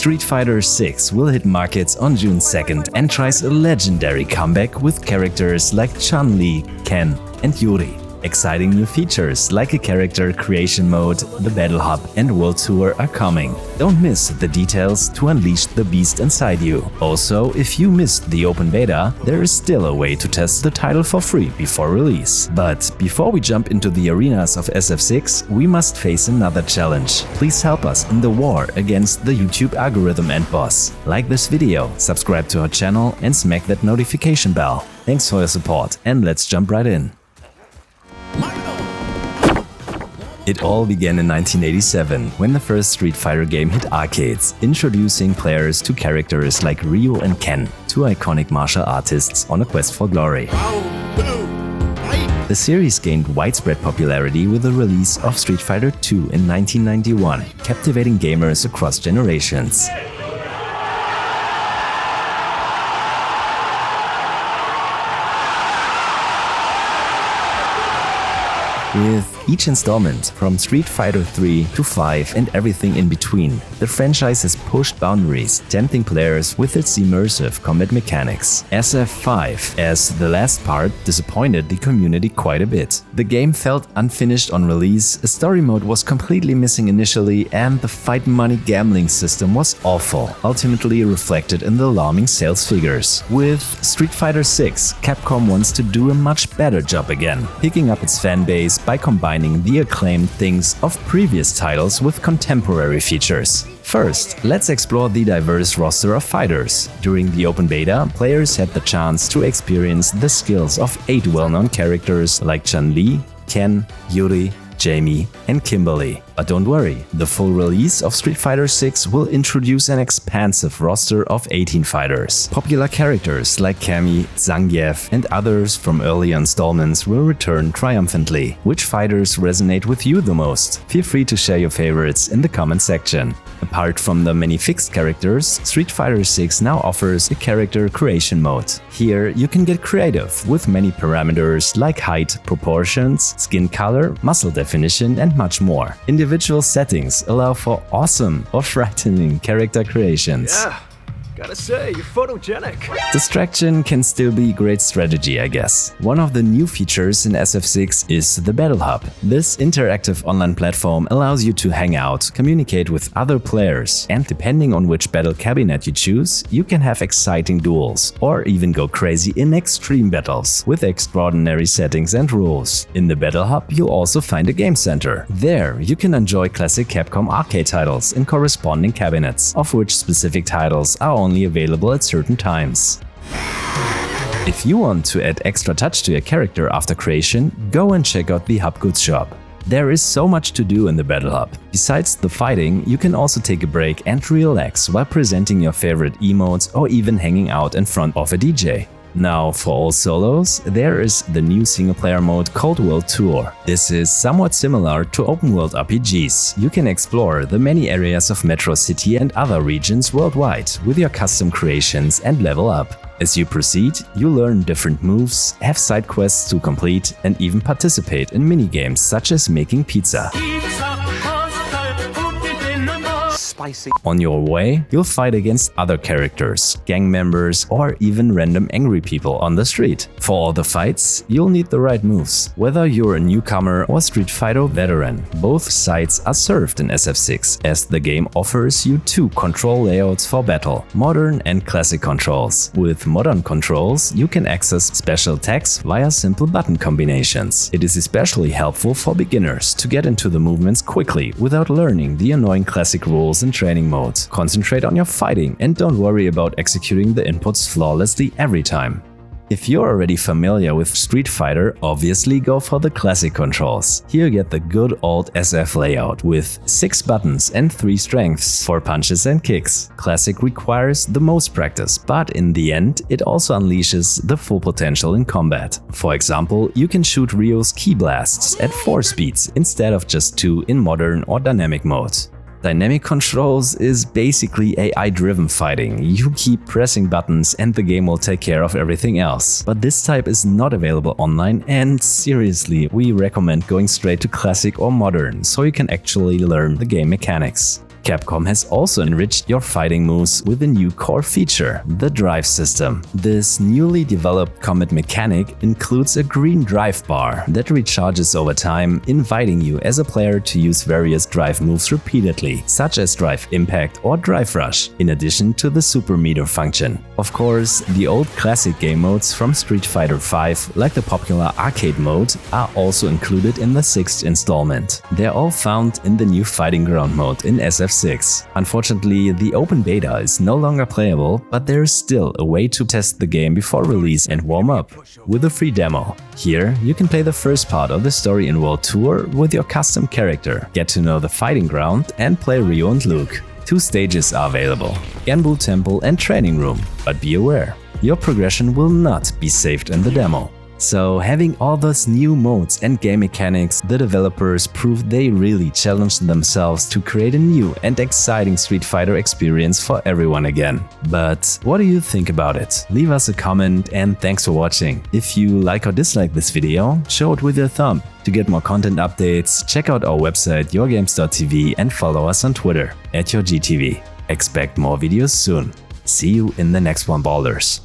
Street Fighter 6 will hit markets on June 2nd and tries a legendary comeback with characters like Chun-Li, Ken, and Juri. Exciting new features like a character creation mode, the Battle Hub, and World Tour are coming. Don't miss the details to unleash the beast inside you. Also, if you missed the open beta, there is still a way to test the title for free before release. But before we jump into the arenas of SF6, we must face another challenge. Please help us in the war against the YouTube algorithm and boss. Like this video, subscribe to our channel, and smack that notification bell. Thanks for your support, and let's jump right in. It all began in 1987, when the first Street Fighter game hit arcades, introducing players to characters like Ryu and Ken, two iconic martial artists on a quest for glory. The series gained widespread popularity with the release of Street Fighter 2 in 1991, captivating gamers across generations. With each installment, from Street Fighter 3 to 5 and everything in between, the franchise has pushed boundaries, tempting players with its immersive combat mechanics. SF6, as the last part, disappointed the community quite a bit. The game felt unfinished on release, a story mode was completely missing initially, and the fight money gambling system was awful, ultimately reflected in the alarming sales figures. With Street Fighter 6, Capcom wants to do a much better job again, picking up its fanbase by combining the acclaimed things of previous titles with contemporary features. First, let's explore the diverse roster of fighters. During the open beta, players had the chance to experience the skills of 8 well-known characters like Chun-Li, Ken, Juri, Jamie, and Kimberly. But don't worry, the full release of Street Fighter 6 will introduce an expansive roster of 18 fighters. Popular characters like Cammy, Zangief, and others from earlier installments will return triumphantly. Which fighters resonate with you the most? Feel free to share your favorites in the comment section. Apart from the many fixed characters, Street Fighter 6 now offers a character creation mode. Here you can get creative with many parameters like height, proportions, skin color, muscle definition, and much more. Individual settings allow for awesome or frightening character creations. Yeah, gotta say, you're photogenic. Distraction can still be great strategy, I guess. One of the new features in SF6 is the Battle Hub. This interactive online platform allows you to hang out, communicate with other players, and depending on which battle cabinet you choose, you can have exciting duels, or even go crazy in extreme battles, with extraordinary settings and rules. In the Battle Hub, you'll also find a game center. There, you can enjoy classic Capcom arcade titles in corresponding cabinets, of which specific titles are only available at certain times. If you want to add extra touch to your character after creation, go and check out the Hub Goods shop. There is so much to do in the Battle Hub. Besides the fighting, you can also take a break and relax while presenting your favorite emotes or even hanging out in front of a DJ. Now, for all solos, there is the new single-player mode called World Tour. This is somewhat similar to open-world RPGs. You can explore the many areas of Metro City and other regions worldwide with your custom creations and level up. As you proceed, you learn different moves, have side quests to complete, and even participate in minigames such as making pizza. Spicy. On your way, you'll fight against other characters, gang members, or even random angry people on the street. For all the fights, you'll need the right moves. Whether you're a newcomer or Street Fighter veteran, both sides are served in SF6, as the game offers you 2 control layouts for battle, modern and classic controls. With modern controls, you can access special attacks via simple button combinations. It is especially helpful for beginners to get into the movements quickly without learning the annoying classic rules in training mode. Concentrate on your fighting and don't worry about executing the inputs flawlessly every time. If you're already familiar with Street Fighter, obviously go for the classic controls. Here you get the good old SF layout with 6 buttons and 3 strengths for punches and kicks. Classic requires the most practice, but in the end it also unleashes the full potential in combat. For example, you can shoot Ryu's ki blasts at 4 speeds instead of just 2 in modern or dynamic mode. Dynamic controls is basically AI-driven fighting. You keep pressing buttons and the game will take care of everything else. But this type is not available online, and seriously, we recommend going straight to classic or modern so you can actually learn the game mechanics. Capcom has also enriched your fighting moves with a new core feature, the drive system. This newly developed combat mechanic includes a green drive bar that recharges over time, inviting you as a player to use various drive moves repeatedly, such as Drive Impact or Drive Rush, in addition to the Super Meter function. Of course, the old classic game modes from Street Fighter V, like the popular arcade mode, are also included in the 6th installment. They're all found in the new Fighting Ground mode in SF6. Unfortunately, the open beta is no longer playable, but there is still a way to test the game before release and warm up with a free demo. Here, you can play the first part of the story in World Tour with your custom character, get to know the Fighting Ground, and play Ryo and Luke. 2 stages are available: Ganbu Temple and Training Room, but be aware, your progression will not be saved in the demo. So, having all those new modes and game mechanics, the developers proved they really challenged themselves to create a new and exciting Street Fighter experience for everyone again. But what do you think about it? Leave us a comment, and thanks for watching. If you like or dislike this video, show it with your thumb. To get more content updates, check out our website yourgames.tv and follow us on Twitter @yourgtv. Expect more videos soon. See you in the next one, ballers.